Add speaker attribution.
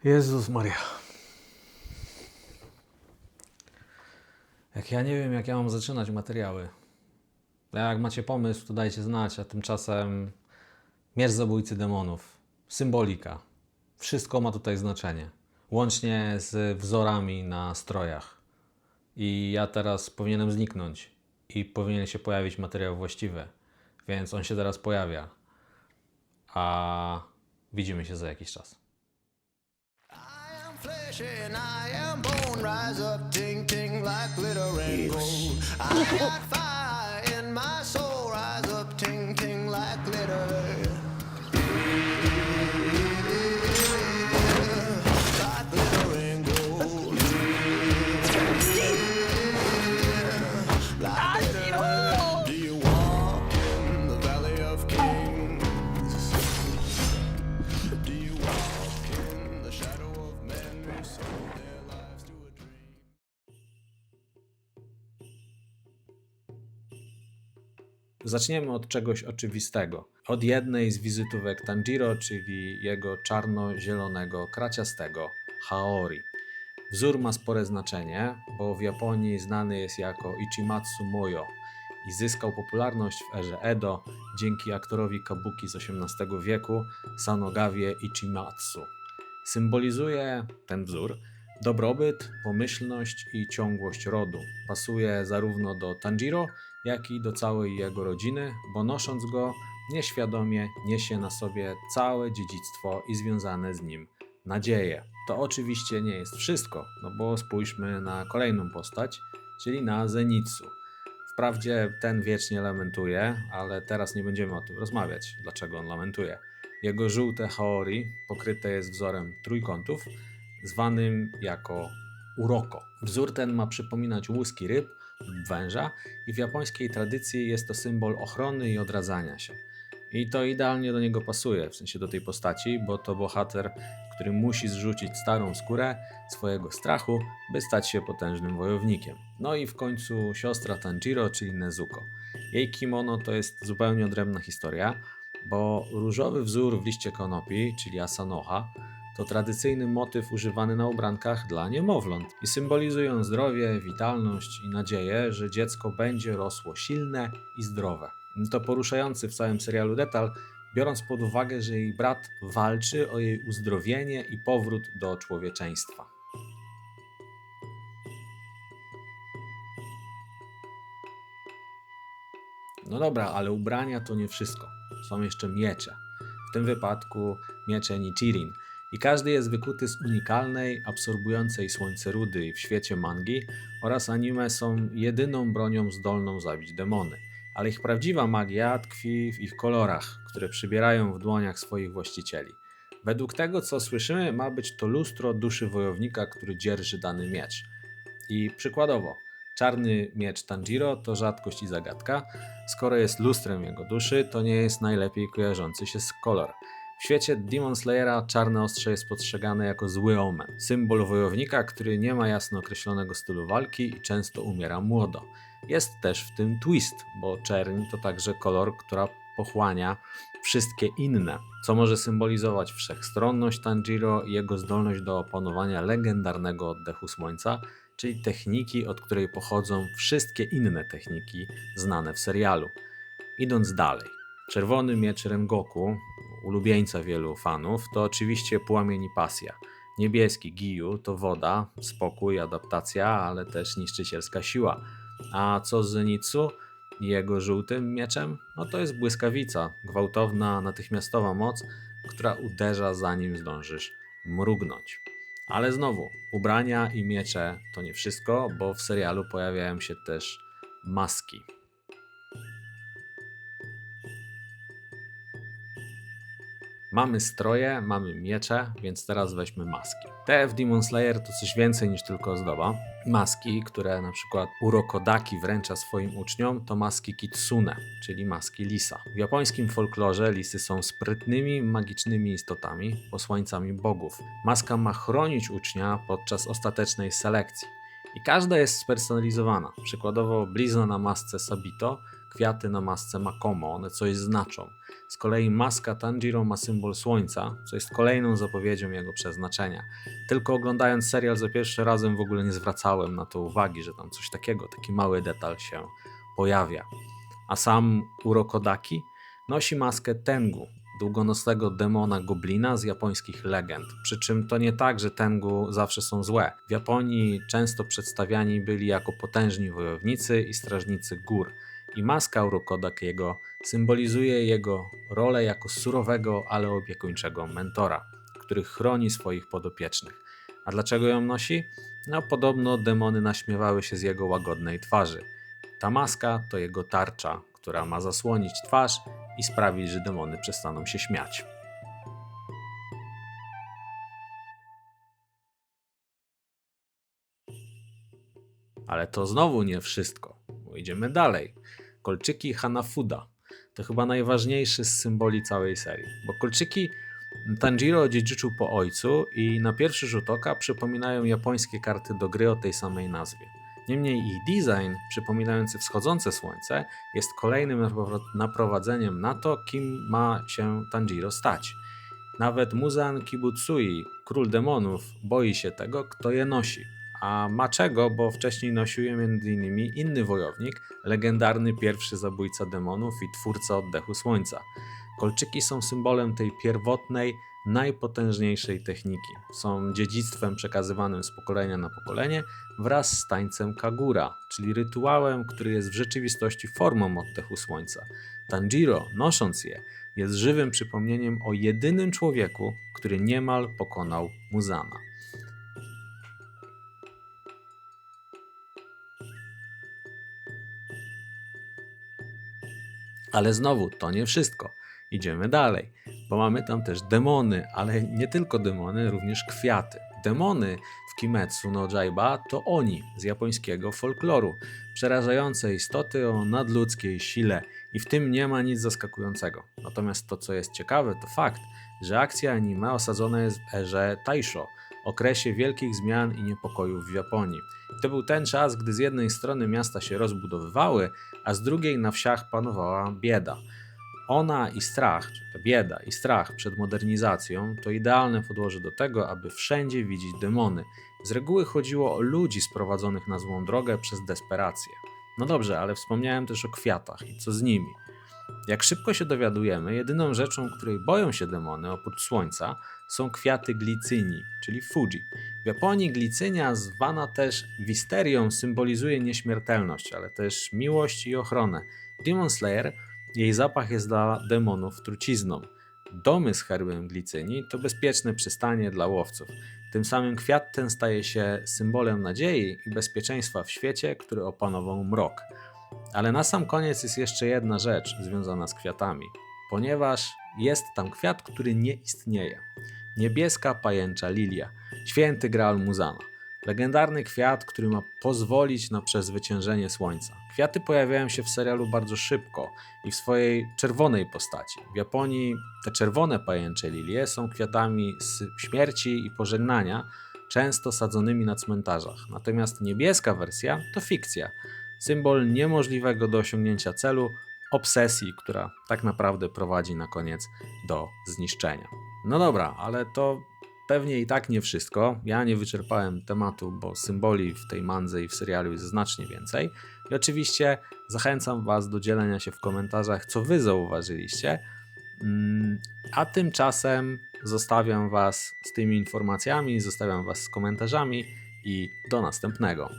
Speaker 1: Jezus Maria. Jak ja nie wiem, jak ja mam zaczynać materiały. Jak macie pomysł, to dajcie znać, a tymczasem miecz zabójcy demonów, symbolika. Wszystko ma tutaj znaczenie. Łącznie z wzorami na strojach. I ja teraz powinienem zniknąć. I powinien się pojawić materiał właściwy. Więc on się teraz pojawia. A widzimy się za jakiś czas.
Speaker 2: I am flesh and I am bone. Rise up, ting ting like glitter and gold. I got fire in my soul. Rise up, ting ting like glitter. Like glitter and gold. Like glitter. Do you walk in the valley of kings? Do you walk in the shadow of men who sold their lives to a dream?
Speaker 1: Zaczniemy od czegoś oczywistego. Od jednej z wizytówek Tanjiro, czyli jego czarno-zielonego, kraciastego Haori. Wzór ma spore znaczenie, bo w Japonii znany jest jako Ichimatsu Moyo i zyskał popularność w erze Edo dzięki aktorowi kabuki z XVIII wieku Sanogawie Ichimatsu. Symbolizuje ten wzór dobrobyt, pomyślność i ciągłość rodu. Pasuje zarówno do Tanjiro, jak i do całej jego rodziny, bo nosząc go nieświadomie niesie na sobie całe dziedzictwo i związane z nim nadzieje. To oczywiście nie jest wszystko, no bo spójrzmy na kolejną postać, czyli na Zenitsu. Wprawdzie ten wiecznie lamentuje, ale teraz nie będziemy o tym rozmawiać, dlaczego on lamentuje. Jego żółte haori pokryte jest wzorem trójkątów, zwanym jako uroko. Wzór ten ma przypominać łuski ryb lub węża i w japońskiej tradycji jest to symbol ochrony i odradzania się. I to idealnie do niego pasuje, w sensie do tej postaci, bo to bohater, który musi zrzucić starą skórę swojego strachu, by stać się potężnym wojownikiem. No i w końcu siostra Tanjiro, czyli Nezuko. Jej kimono to jest zupełnie odrębna historia, bo różowy wzór w liście konopi, czyli asanoha, to tradycyjny motyw używany na ubrankach dla niemowląt i symbolizują zdrowie, witalność i nadzieję, że dziecko będzie rosło silne i zdrowe. To poruszający w całym serialu detal, biorąc pod uwagę, że jej brat walczy o jej uzdrowienie i powrót do człowieczeństwa. No dobra, ale ubrania to nie wszystko. Są jeszcze miecze. W tym wypadku miecze Nichirin. I każdy jest wykuty z unikalnej, absorbującej słońce rudy i w świecie mangi oraz anime są jedyną bronią zdolną zabić demony. Ale ich prawdziwa magia tkwi w ich kolorach, które przybierają w dłoniach swoich właścicieli. Według tego, co słyszymy, ma być to lustro duszy wojownika, który dzierży dany miecz. I przykładowo, czarny miecz Tanjiro to rzadkość i zagadka. Skoro jest lustrem jego duszy, to nie jest najlepiej kojarzący się z kolor. W świecie Demon Slayera czarne ostrze jest postrzegane jako zły omen. Symbol wojownika, który nie ma jasno określonego stylu walki i często umiera młodo. Jest też w tym twist, bo czerń to także kolor, która pochłania wszystkie inne, co może symbolizować wszechstronność Tanjiro i jego zdolność do opanowania legendarnego oddechu słońca, czyli techniki, od której pochodzą wszystkie inne techniki znane w serialu. Idąc dalej, czerwony miecz Rengoku, ulubieńca wielu fanów, to oczywiście płomień i pasja. Niebieski Giyu to woda, spokój, adaptacja, ale też niszczycielska siła. A co z Zenitsu i jego żółtym mieczem? No to jest błyskawica, gwałtowna, natychmiastowa moc, która uderza zanim zdążysz mrugnąć. Ale znowu, ubrania i miecze to nie wszystko, bo w serialu pojawiają się też maski. Mamy stroje, mamy miecze, więc teraz weźmy maski. Te w Demon Slayer to coś więcej niż tylko ozdoba. Maski, które na przykład Urokodaki wręcza swoim uczniom, to maski Kitsune, czyli maski lisa. W japońskim folklorze lisy są sprytnymi, magicznymi istotami, posłańcami bogów. Maska ma chronić ucznia podczas ostatecznej selekcji. I każda jest spersonalizowana. Przykładowo blizna na masce Sabito kwiaty na masce Makomo, one coś znaczą. Z kolei maska Tanjiro ma symbol słońca, co jest kolejną zapowiedzią jego przeznaczenia. Tylko oglądając serial za pierwszym razem w ogóle nie zwracałem na to uwagi, że tam coś takiego, taki mały detal się pojawia. A sam Urokodaki nosi maskę Tengu, długonosnego demona goblina z japońskich legend. Przy czym to nie tak, że Tengu zawsze są złe. W Japonii często przedstawiani byli jako potężni wojownicy i strażnicy gór. I maska Urokodakiego symbolizuje jego rolę jako surowego, ale opiekuńczego mentora, który chroni swoich podopiecznych. A dlaczego ją nosi? No podobno demony naśmiewały się z jego łagodnej twarzy. Ta maska to jego tarcza, która ma zasłonić twarz i sprawić, że demony przestaną się śmiać. Ale to znowu nie wszystko. Idziemy dalej. Kolczyki Hanafuda to chyba najważniejszy z symboli całej serii, bo kolczyki Tanjiro odziedziczył po ojcu i na pierwszy rzut oka przypominają japońskie karty do gry o tej samej nazwie. Niemniej ich design, przypominający wschodzące słońce, jest kolejnym naprowadzeniem na to, kim ma się Tanjiro stać. Nawet Muzan Kibutsui, król demonów, boi się tego, kto je nosi. A ma czego, bo wcześniej nosił je m.in. inny wojownik, legendarny pierwszy zabójca demonów i twórca oddechu słońca. Kolczyki są symbolem tej pierwotnej, najpotężniejszej techniki. Są dziedzictwem przekazywanym z pokolenia na pokolenie wraz z tańcem Kagura, czyli rytuałem, który jest w rzeczywistości formą oddechu słońca. Tanjiro, nosząc je, jest żywym przypomnieniem o jedynym człowieku, który niemal pokonał Muzana. Ale znowu, to nie wszystko. Idziemy dalej, bo mamy tam też demony, ale nie tylko demony, również kwiaty. Demony w Kimetsu no Yaiba to oni z japońskiego folkloru. Przerażające istoty o nadludzkiej sile i w tym nie ma nic zaskakującego. Natomiast to, co jest ciekawe, to fakt, że akcja anime osadzona jest w erze Taisho, okresie wielkich zmian i niepokojów w Japonii. To był ten czas, gdy z jednej strony miasta się rozbudowywały, a z drugiej na wsiach panowała bieda. Ona i strach, czy ta bieda i strach przed modernizacją to idealne podłoże do tego, aby wszędzie widzieć demony. Z reguły chodziło o ludzi sprowadzonych na złą drogę przez desperację. No dobrze, ale wspomniałem też o kwiatach i co z nimi. Jak szybko się dowiadujemy, jedyną rzeczą, której boją się demony oprócz słońca są kwiaty glicynii, czyli Fuji. W Japonii glicynia, zwana też wisterią, symbolizuje nieśmiertelność, ale też miłość i ochronę. W Demon Slayer jej zapach jest dla demonów trucizną. Domy z herbem glicynii to bezpieczne przystanie dla łowców. Tym samym kwiat ten staje się symbolem nadziei i bezpieczeństwa w świecie, który opanował mrok. Ale na sam koniec jest jeszcze jedna rzecz związana z kwiatami, ponieważ jest tam kwiat, który nie istnieje. Niebieska pajęcza lilia, święty graal Muzana. Legendarny kwiat, który ma pozwolić na przezwyciężenie słońca. Kwiaty pojawiają się w serialu bardzo szybko i w swojej czerwonej postaci. W Japonii te czerwone pajęcze lilie są kwiatami śmierci i pożegnania, często sadzonymi na cmentarzach. Natomiast niebieska wersja to fikcja. Symbol niemożliwego do osiągnięcia celu, obsesji, która tak naprawdę prowadzi na koniec do zniszczenia. No dobra, ale to pewnie i tak nie wszystko. Ja nie wyczerpałem tematu, bo symboli w tej mandze i w serialu jest znacznie więcej. I oczywiście zachęcam Was do dzielenia się w komentarzach, co Wy zauważyliście. A tymczasem zostawiam Was z tymi informacjami, zostawiam Was z komentarzami i do następnego.